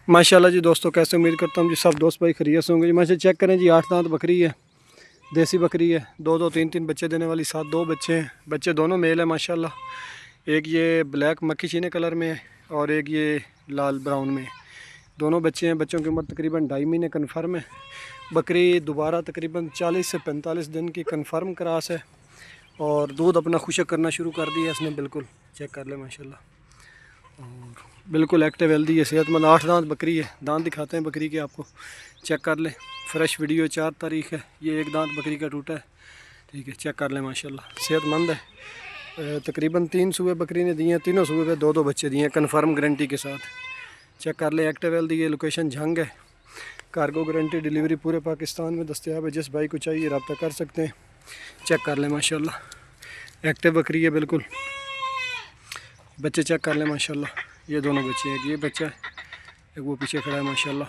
माशाल्लाह जी दोस्तों, कैसे उम्मीद करता हूँ जी सब दोस्त भाई खैरियत से होंगे जी। माशा चेक करें जी, 8 दांत बकरी है, देसी बकरी है, 2 3 बच्चे देने वाली, साथ 2 बच्चे हैं। बच्चे दोनों मेल है माशाल्लाह। एक ये ब्लैक मक्खी चीने कलर में है और एक ये लाल ब्राउन में। दोनों बच्चे हैं। बच्चों की उम्र तकरीबन 2.5 महीने कन्फर्म है। बकरी दोबारा तकरीबन 40 से 45 दिन की कन्फर्म क्रास है और दूध अपना खुशक करना शुरू कर दिया इसने। बिल्कुल चेक कर ले माशाल्लाह, और बिल्कुल एक्टिव हेल्दी है, सेहतमंद। 8 दांत बकरी है। दांत दिखाते हैं बकरी के आपको, चेक कर ले। फ्रेश वीडियो 4 तारीख है। ये एक दांत बकरी का टूटा है, ठीक है। चेक कर ले माशाल्लाह, सेहतमंद है। तकरीबन 3 सूबे बकरी ने दिए हैं, तीनों सूबे पे 2 बच्चे दिए हैं कन्फर्म गारंटी के साथ। चेक कर ले, एक्टिव हेल्दी है। लोकेशन झंग है। कार्गो गारंटी, डिलीवरी पूरे पाकिस्तान में दस्तयाब है। जिस भाई को चाहिए रब्ता कर सकते हैं। चेक कर ले माशाल्लाह, एक्टिव बकरी है बिल्कुल। बच्चे चेक कर ले माशाल्लाह, ये दोनों बच्चे हैं। एक ये बच्चा है, एक वो पीछे खड़ा है माशाल्लाह।